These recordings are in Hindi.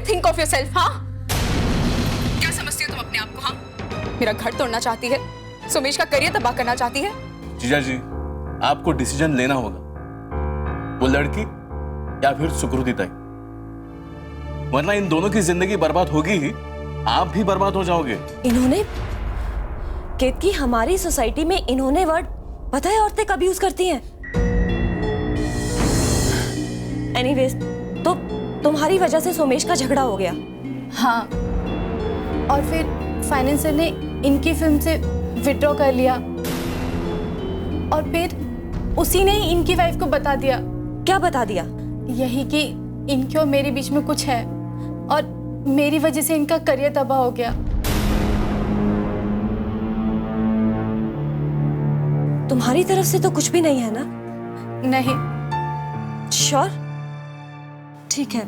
think of yourself, हाँ? क्या समझती हो तुम अपने आप को, हाँ? मेरा घर तोड़ना चाहती है, सुमेश का करियर तबाह करना चाहती है। जीजा जी, आपको डिसीजन लेना होगा, वो लड़की या फिर सुकृति ताई, वरना इन दोनों की जिंदगी बर्बाद होगी ही, आप भी बर्बाद हो जाओगे। इन्होंने केतकी, हमारी सोसाइटी में इन्होंने वर्ड पता है औरतें कब यूज करती हैं। एनीवेज, तो तुम्हारी वजह से सोमेश का झगड़ा हो गया। हाँ, और फिर फाइनेंसर ने इनकी फिल्म से विड्रॉ कर लिया और फिर उसी ने ही इनकी वाइफ को बता दिया। क्या बता दिया? यही कि इनके और मेरे बीच में कुछ है और मेरी वजह से इनका करियर तबाह हो गया। तुम्हारी तरफ से तो कुछ भी नहीं है ना? नहीं। श्योर? ठीक है,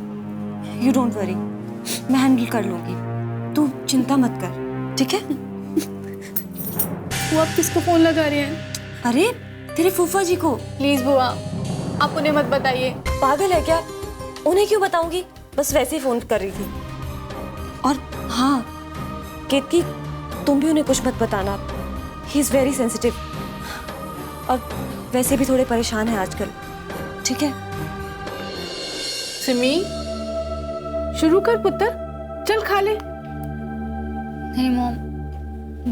यू डोंट वरी, मैं हैंडल कर लूंगी, तू चिंता मत कर, ठीक है? वो आप किसको फोन लगा रहे हैं? अरे तेरे फूफा जी को। प्लीज बुआ, आप उन्हें मत बताइए। पागल है क्या? उन्हें क्यों बताऊंगी? बस वैसे ही फोन कर रही थी। और हाँ केतकी, तुम भी उन्हें कुछ मत बताना, ही इज वेरी सेंसिटिव और वैसे भी थोड़े परेशान है आजकल, ठीक है? सिमी, शुरू कर पुत्र, चल खा ले। नहीं मॉम,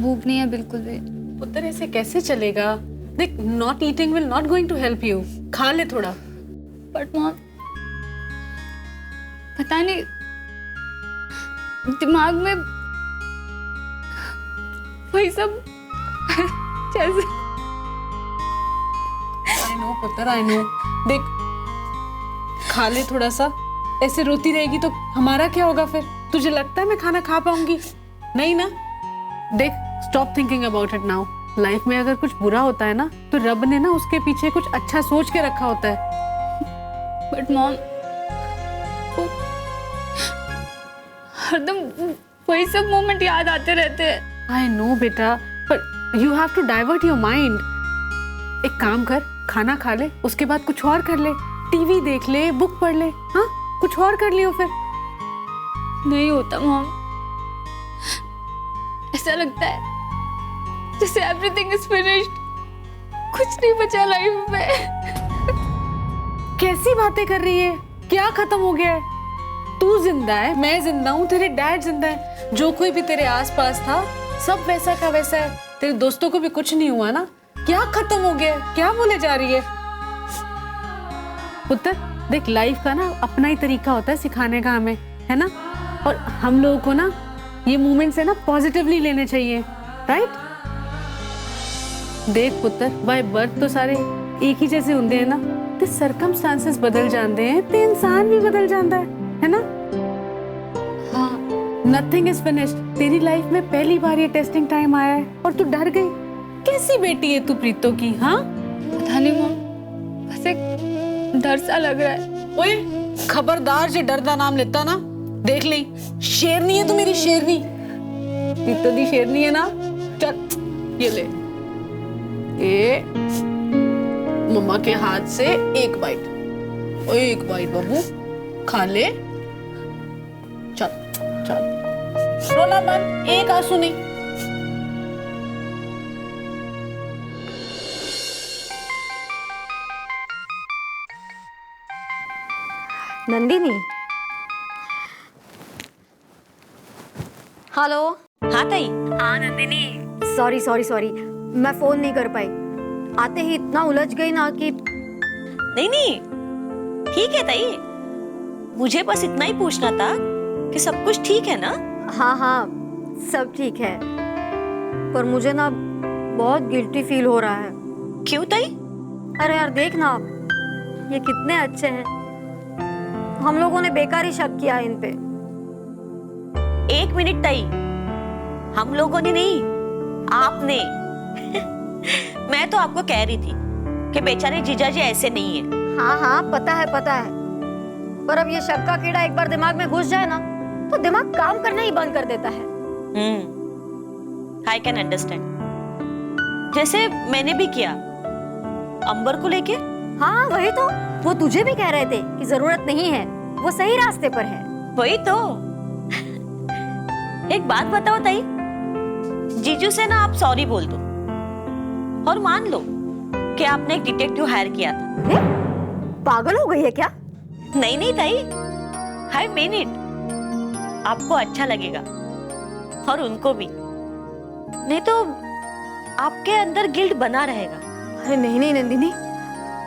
भूख नहीं है बिल्कुल भी। पुत्र ऐसे कैसे चलेगा? देख, not eating will not going to help you. खा ले थोड़ा। बट मॉम, पता नहीं दिमाग में वही सब जैसे। आई नो पुत्र, आई नो। देख, खा ले थोड़ा सा। ऐसे रोती रहेगी तो हमारा क्या होगा फिर? तुझे लगता है मैं खाना खा पाऊंगी? नहीं ना। देख, stop thinking about it now. Life में अगर कुछ बुरा होता है ना, तो रब ने ना उसके पीछे कुछ अच्छा सोच के रखा होता है। बट मॉम, हरदम वही सब मोमेंट याद आते रहते हैं। आई नो बेटा, पर you have to divert your mind. एक काम कर, खाना खा ले, उसके बाद कुछ और कर ले, टीवी देख ले, बुक पढ़ ले, हाँ कुछ और कर लियो फिर। नहीं होता मॉम, ऐसा लगता है जैसे एवरीथिंग इज फिनिश्ड, कुछ नहीं बचा लाइफ में। कैसी बातें कर रही है? क्या खत्म हो गया है? तू जिंदा है, मैं जिंदा हूँ, तेरे डैड जिंदा है, जो कोई भी तेरे आसपास था सब वैसा का वैसा है। तेरे दोस्तों को भी कुछ नहीं हुआ ना? क्या खत्म हो गया है? क्या बोले जा रही है? पुत्र देख, लाइफ का ना अपना ही तरीका होता है सिखाने का हमें, है ना? और हम लोगों को ना ये मोमेंट्स है ना पॉजिटिवली लेने चाहिए, राइट? देख पुत्र, बाय बर्थ तो सारे एक ही जैसे होंगे हैं ना, ते सर्कमस्टांसेस बदल जाते हैं, ते इंसान भी बदल जाता है ना? हाँ, नथिंग इज फिनिश्ड। तेरी लाइफ में पहली बार ये टेस्टिंग टाइम आया है और तू डर गई। कैसी बेटी है तू प्रीतो की? हाँ पता नहीं मॉम, बस एक डर सा लग रहा है। ओए खबरदार, जो डर दा नाम लेता ना, देख ली शेरनी है तू, मेरी शेरनी। प्रीतो दी शेरनी है ना? चल ये ले, ये मम्मा के हाथ से एक बाइट। ओए एक बाइट बाबू, खा ले। चल चल, रोना मत, एक आंसू नहीं। नंदिनी, हेलो। हाँ ताई। हाँ नंदिनी, सॉरी सॉरी सॉरी, मैं फोन नहीं कर पाई। आते ही इतना उलझ गई ना कि। नहीं नहीं, ठीक है ताई, मुझे बस इतना ही पूछना था कि सब कुछ ठीक है ना? हाँ हाँ, सब ठीक है, पर मुझे ना बहुत गिल्टी फील हो रहा है। क्यों ताई? अरे यार देख ना, ये कितने अच्छे हैं, हम लोगों ने बेकार ही शक किया इन पे। एक मिनट ताई, हम लोगों ने नहीं, आपने। मैं तो आपको कह रही थी कि बेचारे जीजाजी ऐसे नहीं है। हाँ हाँ पता है, पर अब ये शक का कीड़ा एक बार दिमाग में घुस जाए ना, तो दिमाग काम करना ही बंद कर देता है। I can understand. जैसे मैंने भी किया अंबर को लेके। हाँ वही तो, वो तुझे भी कह रहे थे कि जरूरत नहीं है, वो सही रास्ते पर है। वही तो। एक बात बताओ ताई, जीजू से ना आप सॉरी बोल दो और मान लो कि आपने एक डिटेक्टिव हायर किया था। अरे, पागल हो गई है क्या? नहीं नहीं ताई, आई मीन इट। आपको अच्छा लगेगा और उनको भी, नहीं तो आपके अंदर गिल्ट बना रहेगा। अरे नहीं नहीं नंदिनी,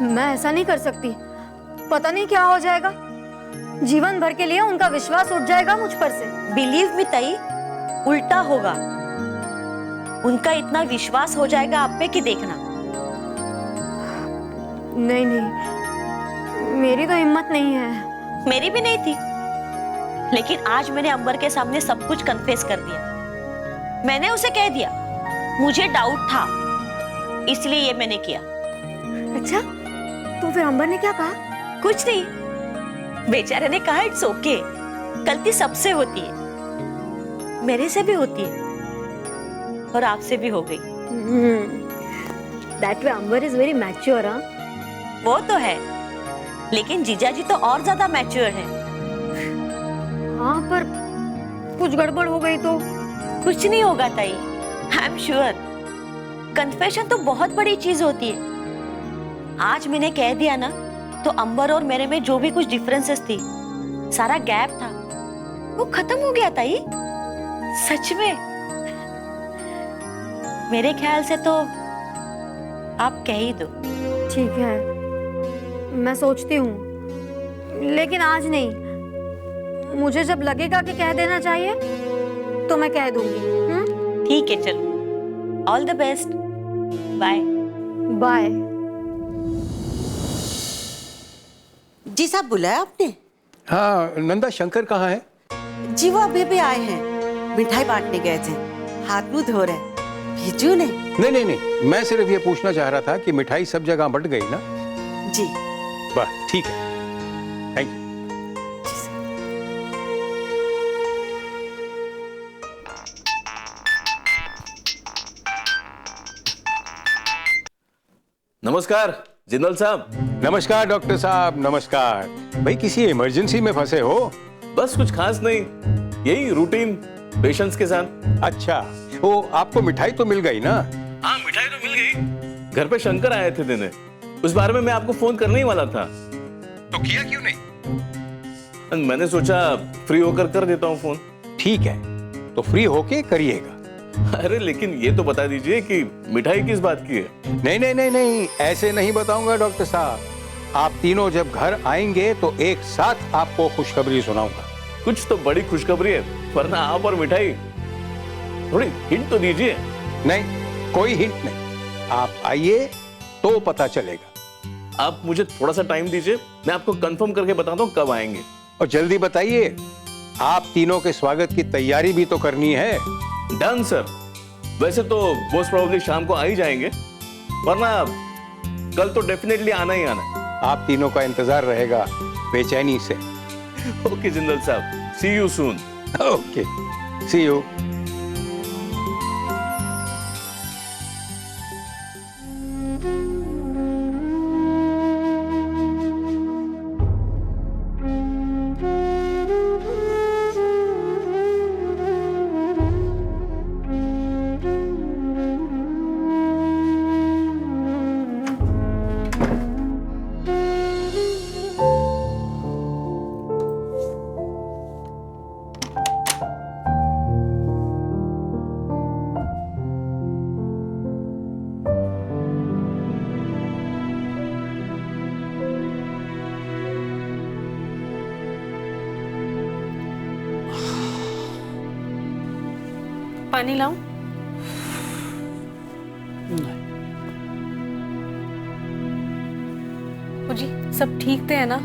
मैं ऐसा नहीं कर सकती। पता नहीं क्या हो जाएगा, जीवन भर के लिए उनका विश्वास उठ जाएगा मुझ पर से। बिलीव मी ताई, उल्टा होगा। उनका इतना विश्वास हो जाएगा आप पे कि देखना। नहीं नहीं, मेरी तो हिम्मत नहीं है। मेरी भी नहीं थी, लेकिन आज मैंने अंबर के सामने सब कुछ कन्फेस कर दिया। मैंने उसे कह दिया मुझे डाउट था, इसलिए ये मैंने किया। अच्छा, तो फिर अंबर ने क्या कहा? कुछ नहीं, बेचारे ने कहा इट्स ओके, गलती सबसे होती है, मेरे से भी होती है और आपसे भी हो गई। That way Ambar is very mature, हाँ? वो तो है, लेकिन जीजा जी तो और ज्यादा मैच्योर है। हाँ, पर कुछ गड़बड़ हो गई तो? कुछ नहीं होगा ताई, आई एम श्योर। कन्फेशन तो बहुत बड़ी चीज होती है। आज मैंने कह दिया ना, तो अंबर और मेरे में जो भी कुछ डिफरेंसेस थी, सारा गैप था, वो खत्म हो गया ताई। सच में। मेरे ख्याल से तो आप कह ही दो। ठीक है, मैं सोचती हूँ, लेकिन आज नहीं। मुझे जब लगेगा कि कह देना चाहिए तो मैं कह दूंगी। ठीक है, चलो, all the best, bye. Bye. जी साहब, बुलाया आपने? हाँ, नंदा शंकर कहाँ है? जी वो अभी भी आए हैं, मिठाई बांटने गए थे, हाथ मुंह धो रहे। भेजू ने? नहीं नहीं नहीं, मैं सिर्फ ये पूछना चाह रहा था कि मिठाई सब जगह बंट गई ना? जी बस ठीक है, थैंक यू। नमस्कार जिंदल साहब। नमस्कार डॉक्टर साहब, नमस्कार। भाई किसी इमरजेंसी में फंसे हो? बस कुछ खास नहीं, यही रूटीन पेशेंट्स के साथ। अच्छा, वो आपको मिठाई तो मिल गई ना? हाँ, मिठाई तो मिल गई। घर पे शंकर आए थे देने, उस बारे में मैं आपको फोन करने ही वाला था। तो किया क्यों नहीं? मैंने सोचा फ्री होकर कर देता हूँ फोन। ठीक है, तो फ्री होके करिएगा। अरे लेकिन ये तो बता दीजिए कि मिठाई किस बात की है? नहीं नहीं नहीं नहीं, ऐसे नहीं बताऊंगा डॉक्टर साहब। आप तीनों जब घर आएंगे तो एक साथ आपको खुशखबरी सुनाऊंगा। कुछ तो बड़ी खुशखबरी है, वरना आप और मिठाई, थोड़ी हिंट तो दीजिए। नहीं, कोई हिंट नहीं, आप आइए तो पता चलेगा। आप मुझे थोड़ा सा टाइम दीजिए, मैं आपको कंफर्म करके बताता हूँ कब आएंगे। और जल्दी बताइए, आप तीनों के स्वागत की तैयारी भी तो करनी है। Done sir. वैसे तो मोस्ट प्रोबेबली शाम को आ ही जाएंगे, वरना कल तो डेफिनेटली आना ही आना है। आप तीनों का इंतजार रहेगा बेचैनी से। ओके जिंदल साहब, see you soon. Okay, see you. पानी लाऊं? जी सब ठीक थे है ना?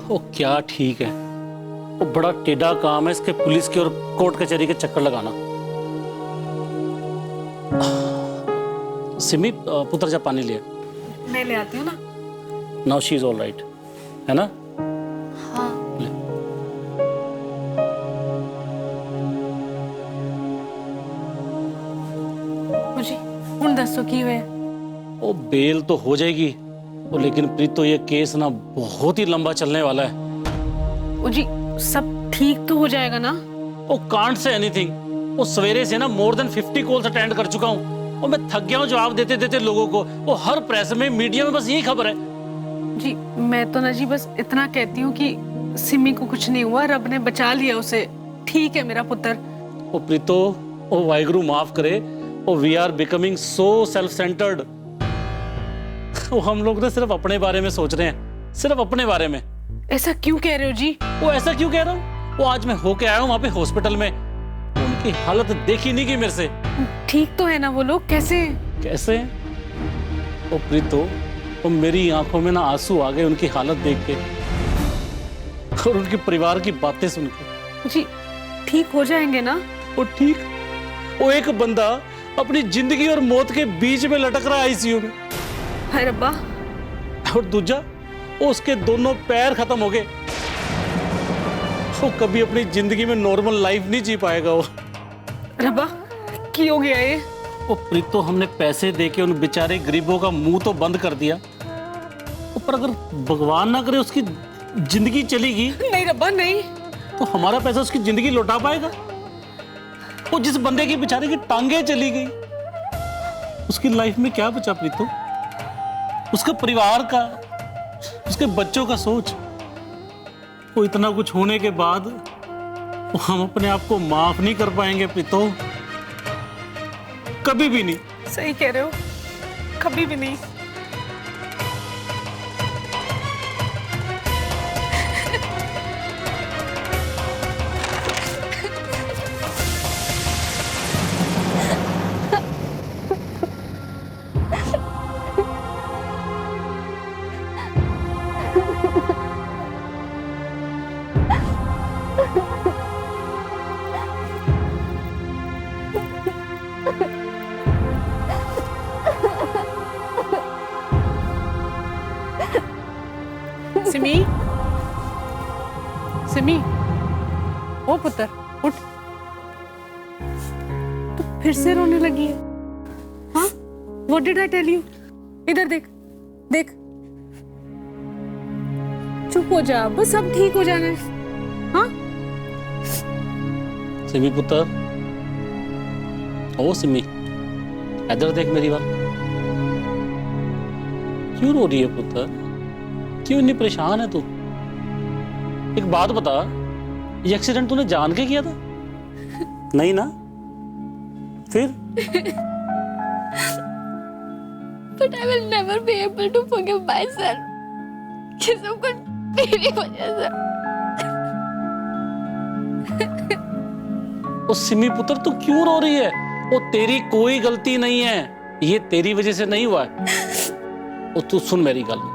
वो क्या ठीक है, वो बड़ा टेढ़ा काम है इसके, पुलिस के और कोर्ट कचहरी के चक्कर लगाना। सिमी पुत्र जा पानी लिया। मैं ले आती हूँ ना। Now she is all right, है ना? हाँ। ले। मुझे हुण दसो की हुए? वो बेल तो हो जाएगी, वो लेकिन प्रीतो ये केस ना बहुत ही लंबा चलने वाला है। ओ जी, सब ठीक तो हो जाएगा ना? वो कांट से एनीथिंग। वो सवेरे से ना मोर देन 50 कॉल्स अटेंड कर चुका हूँ और मैं थक गया हूँ जवाब देते देते लोगों को। वो हर प्रेस में, मीडिया में बस यही खबर है। जी मैं तो ना जी बस इतना कहती हूँ कि सिमी को कुछ नहीं हुआ, रब ने बचा लिया उसे। ठीक है मेरा पुत्र। वो प्रीतो, वो वाहिगुरु माफ करे, वो we are becoming so self centred. वो हम लोग ना सिर्फ अपने बारे में सोच रहे हैं, सिर्फ अपने बारे में। ऐसा क्यों कह रहे हो जी? वो ऐसा क्यों कह रहा हूँ? वो आज मैं होके आया हूँ वहां पे हॉस्पिटल में, उनकी हालत देखी नहीं गई मेरे से। ठीक तो है ना वो लोग? कैसे? कैसे? वो प्रीतो, वो मेरी आंखों में ना आंसू आ गए उनकी हालत देख के और उनके परिवार की बातें सुन के। जी ठीक हो जाएंगे ना? वो ठीक, वो एक बंदा अपनी जिंदगी और मौत के बीच में लटक रहा है आईसीयू में। हाय रब्बा। और दूजा, वो उसके दोनों पैर खत्म हो गए। वो कभी अपनी जिंदगी में नॉर्मल लाइफ नहीं जी पाएगा। वो रब्बा की हो गया ये? वो प्रीतो, हमने पैसे देके उन बेचारे गरीबों का मुंह तो बंद कर दिया, पर अगर भगवान ना करे उसकी जिंदगी चली गई, नहीं रब्बा नहीं, तो हमारा पैसा उसकी जिंदगी लौटा पाएगा? वो जिस बंदे की बेचारे की टांगे चली गई, उसकी लाइफ में क्या बचा प्रीतो? उसके परिवार का, उसके बच्चों का सोच। वो इतना कुछ होने के बाद हम अपने आप को माफ नहीं कर पाएंगे प्रीतो, कभी भी नहीं। सही कह रहे हो, कभी भी नहीं। सिमी, सिमी, ओ पुत्र उठ। तो फिर से रोने लगी है? हाँ? What did I tell you? इधर देख, देख। चुप हो जा, बस सब ठीक हो जाना है। हाँ? सिमी पुत्र, ओ सिमी, इधर देख मेरी बात। क्यों रो रही है पुत्र? क्यों इतनी परेशान है तू? एक बात बता, ये एक्सीडेंट तूने जान के किया था? नहीं ना? फिर? But I will never be able to forgive myself. ये सब कुछ मेरी वजह से। ओ सिमी पुत्र, तू क्यों रो रही है? वो तेरी कोई गलती नहीं है, ये तेरी वजह से नहीं हुआ है। ओ तू सुन मेरी गल,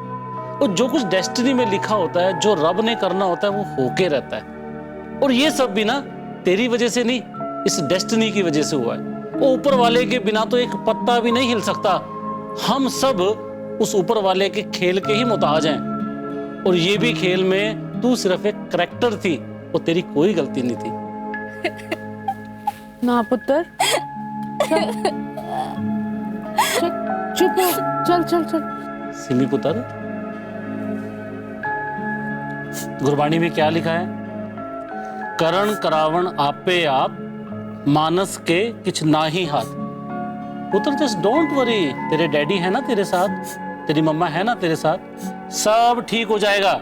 वो जो कुछ डेस्टिनी में लिखा होता है, जो रब ने करना होता है, वो होके रहता है। और ये सब भी ना तेरी वजह से नहीं, इस डेस्टिनी की वजह से हुआ है। वो ऊपर वाले के बिना तो एक पत्ता भी नहीं हिल सकता। हम सब उस ऊपर वाले के खेल के ही मुताज हैं, और ये भी खेल में तू सिर्फ एक करैक्टर थी, वो तेरी कोई गलती नहीं थी। ना पुत्र, चुप हो, चल चल चल। सिमी पुत्र, गुरबाणी में क्या लिखा है? करण करावण आपे आप, मानस के किछ नाही हाथ। पुत्र जस्ट डोंट वरी, तेरे डैडी है ना तेरे साथ, तेरी मम्मा है ना तेरे साथ, सब ठीक हो जाएगा।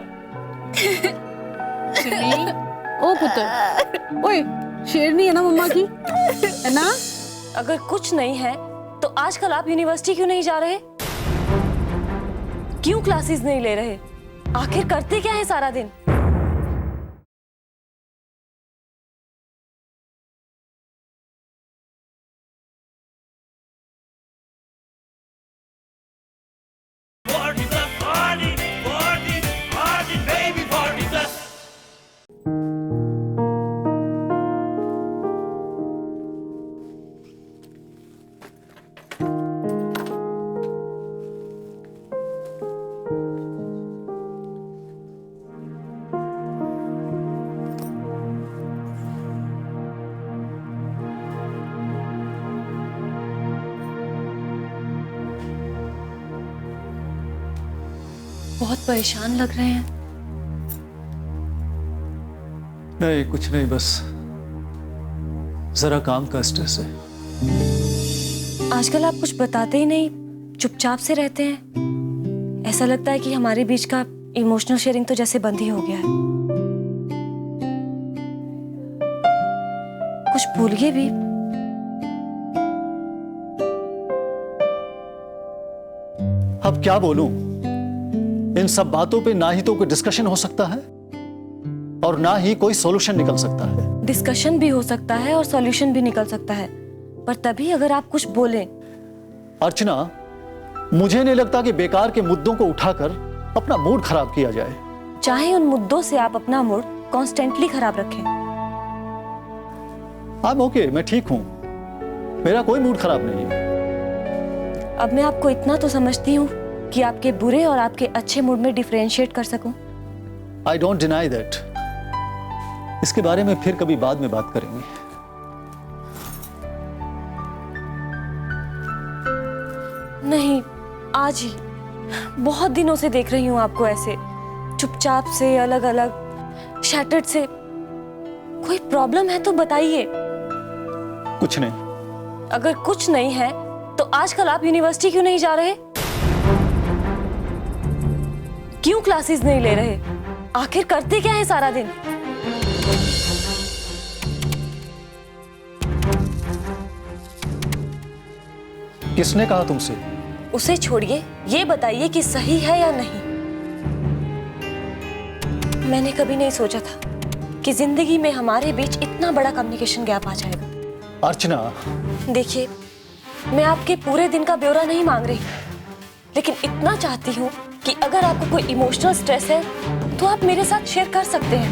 ओ पुत्र, ओए शेरनी है ना मम्मा की, है ना? अगर कुछ नहीं है तो आजकल आप यूनिवर्सिटी क्यों नहीं जा रहे? क्यों क्लासेस नहीं ले रहे? आखिर करते क्या है सारा दिन? बहुत परेशान लग रहे हैं। नहीं, कुछ नहीं, बस जरा काम का स्ट्रेस है। आजकल आप कुछ बताते ही नहीं, चुपचाप से रहते हैं। ऐसा लगता है कि हमारे बीच का इमोशनल शेयरिंग तो जैसे बंद ही हो गया है। कुछ भूलिए भी। अब क्या बोलूं? इन सब बातों पे ना ही तो कोई डिस्कशन हो सकता है और ना ही कोई सॉल्यूशन निकल सकता है। डिस्कशन भी हो सकता है और सॉल्यूशन भी निकल सकता है, पर तभी अगर आप कुछ बोलें। अर्चना, मुझे नहीं लगता कि बेकार के मुद्दों को उठाकर अपना मूड खराब किया जाए। चाहे उन मुद्दों से आप अपना मूड कॉन्स्टेंटली खराब रखें। I'm okay, मैं ठीक हूं, मेरा कोई मूड खराब नहीं है। अब मैं आपको इतना तो समझती हूँ कि आपके बुरे और आपके अच्छे मूड में डिफरेंशिएट कर सकूं। I don't deny that. इसके बारे में फिर कभी बाद में बात करेंगे। नहीं, आज ही। बहुत दिनों से देख रही हूँ आपको ऐसे चुपचाप से, अलग अलग, शैटर्ड से। कोई प्रॉब्लम है तो बताइए। कुछ नहीं। अगर कुछ नहीं है तो आजकल आप यूनिवर्सिटी क्यों नहीं जा रहे? क्यों क्लासेस नहीं ले रहे? आखिर करते क्या है सारा दिन? किसने कहा तुमसे? उसे छोड़िए, ये बताइए कि सही है या नहीं। मैंने कभी नहीं सोचा था कि जिंदगी में हमारे बीच इतना बड़ा कम्युनिकेशन गैप आ जाएगा। अर्चना, देखिए, मैं आपके पूरे दिन का ब्यौरा नहीं मांग रही, लेकिन इतना चाहती हूँ कि अगर आपको कोई इमोशनल स्ट्रेस है तो आप मेरे साथ शेयर कर सकते हैं।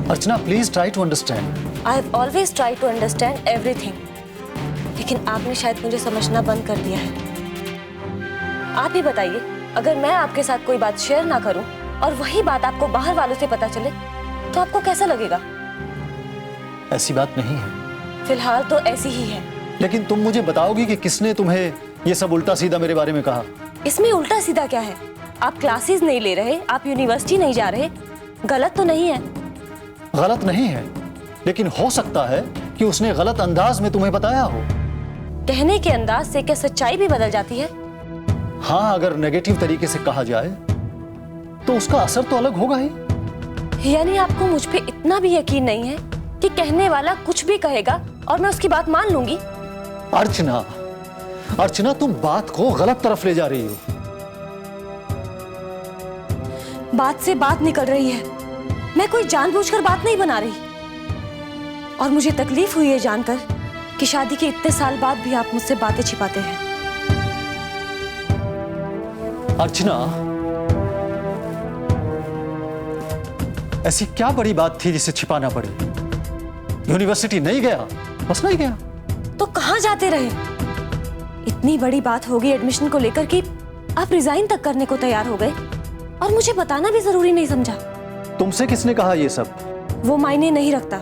Archana, please try to understand. I have always try to understand everything, लेकिन आपने शायद मुझे समझना बंद कर दिया है। आप ही बताइए, अगर मैं आपके साथ कोई बात शेयर ना करूं और वही बात आपको बाहर वालों से पता चले तो आपको कैसा लगेगा? ऐसी बात नहीं है। फिलहाल तो ऐसी ही है। लेकिन तुम मुझे बताओगी कि किसने तुम्हें ये सब उल्टा सीधा मेरे बारे में कहा? इसमें उल्टा सीधा क्या है? आप क्लासेस नहीं ले रहे, आप यूनिवर्सिटी नहीं जा रहे, गलत तो नहीं है? गलत नहीं है, लेकिन हो सकता है कि उसने गलत अंदाज में तुम्हें बताया हो। कहने के अंदाज से क्या सच्चाई भी बदल जाती है? हाँ, अगर नेगेटिव तरीके से कहा जाए तो उसका असर तो अलग होगा ही। यानी आपको मुझ पे इतना भी यकीन नहीं है कि कहने वाला कुछ भी कहेगा और मैं उसकी बात मान लूंगी? अर्चना, अर्चना, तुम बात को गलत तरफ ले जा रही हो। बात से बात निकल रही है। मैं कोई जानबूझकर बात नहीं बना रही। और मुझे तकलीफ हुई है जानकर कि शादी के इतने साल बाद भी आप मुझसे बातें छिपाते हैं। अर्चना, ऐसी क्या बड़ी बात थी जिसे छिपाना पड़े? यूनिवर्सिटी नहीं गया, बस नहीं गया। तो कहां जाते रहे? इतनी बड़ी बात हो गई एडमिशन को लेकर कि आप रिजाइन तक करने को तैयार हो गए और मुझे बताना भी जरूरी नहीं समझा। तुमसे किसने कहा ये सब? वो मायने नहीं रखता।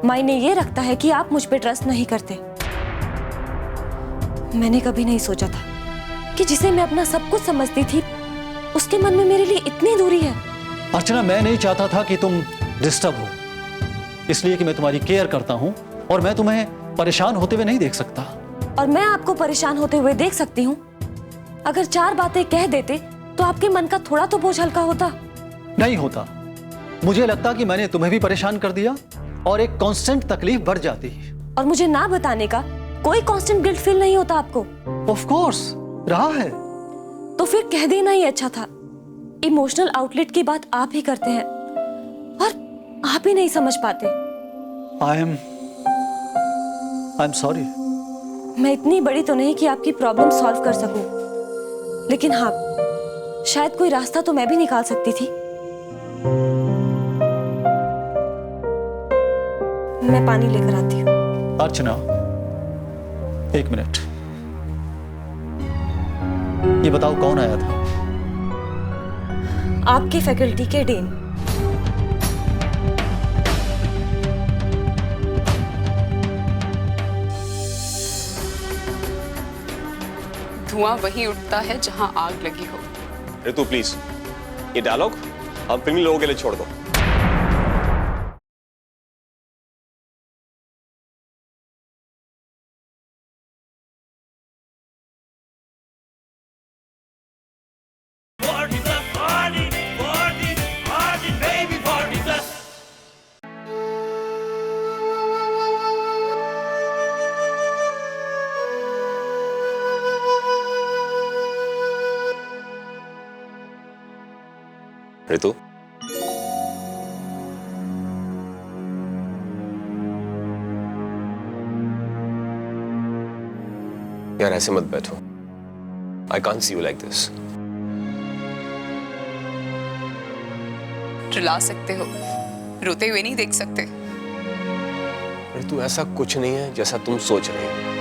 मायने ये रखता है कि आप मुझ पे ट्रस्ट नहीं करते। मैंने कभी नहीं सोचा था कि जिसे मैं अपना सब कुछ समझती थी उसके मन में मेरे लिए इतनी दूरी है। अर्चना, मैं नहीं चाहता था कि तुम डिस्टर्ब हो, इसलिए कि मैं तुम्हारी केयर करता हूं और मैं तुम्हें परेशान होते हुए नहीं देख सकता। और मैं आपको परेशान होते हुए देख सकती हूँ। अगर 4 बातें कह देते तो आपके मन का थोड़ा तो बोझ हल्का होता। नहीं होता। मुझे लगता कि मैंने तुम्हें भी परेशान कर दिया और एक कांस्टेंट तकलीफ बढ़ जाती। और मुझे ना बताने का कोई कांस्टेंट गिल्ट फील नहीं होता आपको? ऑफ कोर्स रहा है। तो फिर कह देना ही अच्छा था। इमोशनल आउटलेट की बात आप ही करते हैं और आप ही नहीं समझ पाते। I am sorry. मैं इतनी बड़ी तो नहीं कि आपकी प्रॉब्लम सॉल्व कर सकूं, लेकिन हाँ, शायद कोई रास्ता तो मैं भी निकाल सकती थी। मैं पानी लेकर आती हूँ। अर्चना, 1 मिनट। ये बताओ कौन आया था? आपकी फैकल्टी के डीन। धुआं वहीं उठता है जहां आग लगी हो। ऋतु प्लीज, ये डायलॉग हम फिल्मी लोगों के लिए छोड़ दो। ऋतु, यार ऐसे मत बैठो। I can't see you like this. रुला सकते हो, रोते हुए नहीं देख सकते। ऋतु ऐसा कुछ नहीं है जैसा तुम सोच रहे हो।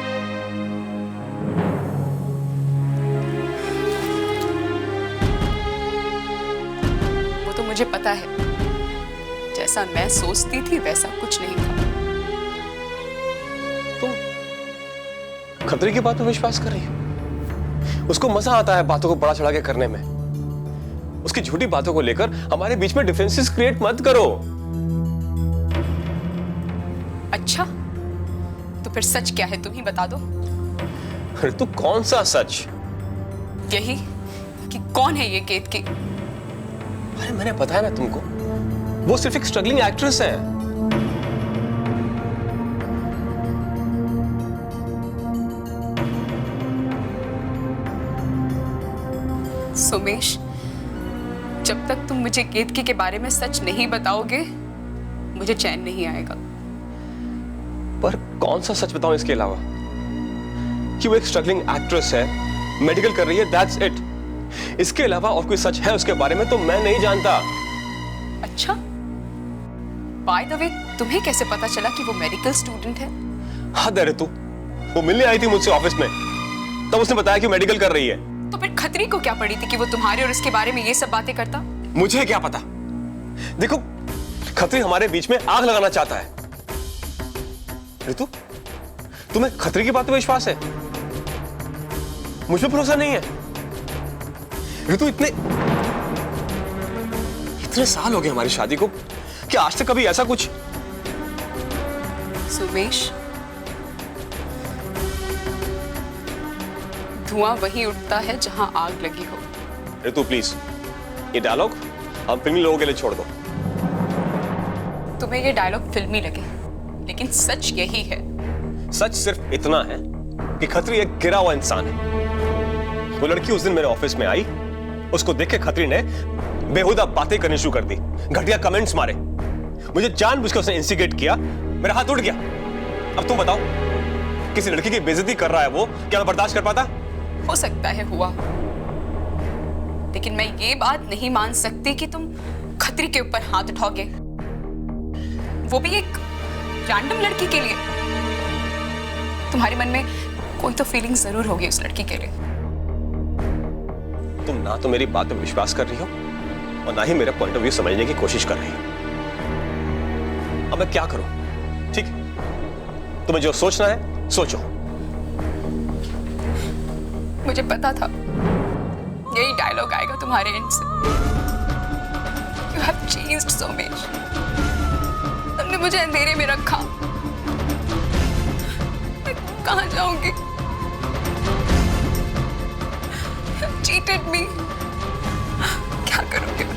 मुझे पता है, जैसा मैं सोचती थी वैसा कुछ नहीं था। तुम खतरे की बात पर विश्वास कर रही हो? उसको मजा आता है बातों को बड़ा चढ़ा के करने में। उसकी झूठी बातों को लेकर हमारे बीच में डिफरेंसेस क्रिएट मत करो। अच्छा, तो फिर सच क्या है, तुम ही बता दो। ऋतु, कौन सा सच? यही कि कौन है ये केतकी। अरे मैंने बताया ना तुमको, वो सिर्फ एक स्ट्रगलिंग एक्ट्रेस है। सुमेश, जब तक तुम मुझे केतकी के बारे में सच नहीं बताओगे, मुझे चैन नहीं आएगा। पर कौन सा सच बताऊं इसके अलावा? कि वो एक स्ट्रगलिंग एक्ट्रेस है, मेडिकल कर रही है, दैट्स इट। इसके अलावा और कोई सच है उसके बारे में तो मैं नहीं जानता। अच्छा, बाय द वे, तुम्हें कैसे पता चला कि वो मेडिकल स्टूडेंट है? हद है ऋतु, वो मिलने आई थी मुझसे ऑफिस में, तब उसने बताया कि मेडिकल कर रही है। तो फिर खतरी को क्या पड़ी थी कि वो तुम्हारे और इसके बारे में ये सब बातें करता? मुझे क्या पता। देखो, खतरी हमारे बीच में आग लगाना चाहता है। ऋतु, तुम्हें खतरी की बात पे विश्वास है? मुझ पे भरोसा नहीं है। ऋतु, इतने साल हो गए हमारी शादी को, क्या आज तक कभी ऐसा कुछ? सुमेश, धुआं वहीं उठता है जहां आग लगी हो। ऋतु प्लीज, ये डायलॉग हम फिल्मी लोगों के लिए छोड़ दो। तुम्हें ये डायलॉग फिल्मी लगे, लेकिन सच यही है। सच सिर्फ इतना है कि खतरी एक गिरा हुआ इंसान है। वो लड़की उस दिन मेरे ऑफिस में आई, उसको देख के खतरी ने बेहुदा बातें करनी शुरू कर दी, घटिया कमेंट्स मारे, मुझे जानबूझ के उसने इंस्टिगेट किया, मेरा हाथ उठ गया। अब तुम बताओ, किसी लड़की की बेइज्जती कर रहा है वो, क्या मैं बर्दाश्त कर पाता? हो सकता है हुआ, लेकिन मैं ये बात नहीं मान सकती कि तुम खतरी के ऊपर हाथ उठाओगे, वो भी एक रैंडम लड़की के लिए। तुम्हारे मन में कोई तो फीलिंग जरूर होगी उस लड़की के लिए। तुम ना तो मेरी बात पर विश्वास कर रही हो और ना ही मेरा पॉइंट ऑफ व्यू समझने की कोशिश कर रही हो। अब मैं क्या करूं? ठीक, तुम्हें जो सोचना है सोचो। मुझे पता था यही डायलॉग आएगा तुम्हारे एंड से। You have changed so much. तुमने मुझे अंधेरे में रखा, मैं कहाँ जाऊंगी? You have cheated me. क्या करूंगी मैं?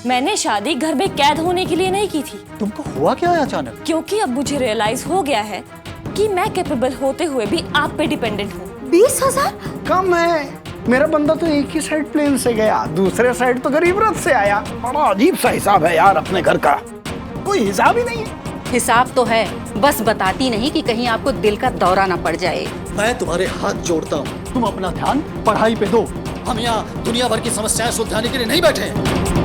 मैंने शादी घर में कैद होने के लिए नहीं की थी। तुमको हुआ क्या है अचानक? क्योंकि अब मुझे रियलाइज हो गया है कि मैं कैपेबल होते हुए भी आप पे डिपेंडेंट हूँ। 20,000 कम है। मेरा बंदा तो एक ही साइड प्लेन से गया, दूसरे साइड तो गरीब रथ से आया। बड़ा अजीब सा हिसाब है यार अपने घर का, कोई हिसाब ही नहीं है। हिसाब तो है, बस बताती नहीं कि कहीं आपको दिल का दौरा ना पड़ जाए। मैं तुम्हारे हाथ जोड़ता हूँ, तुम अपना ध्यान पढ़ाई पे दो। हम यहाँ दुनिया भर की समस्याएं सुलझाने के लिए नहीं बैठे।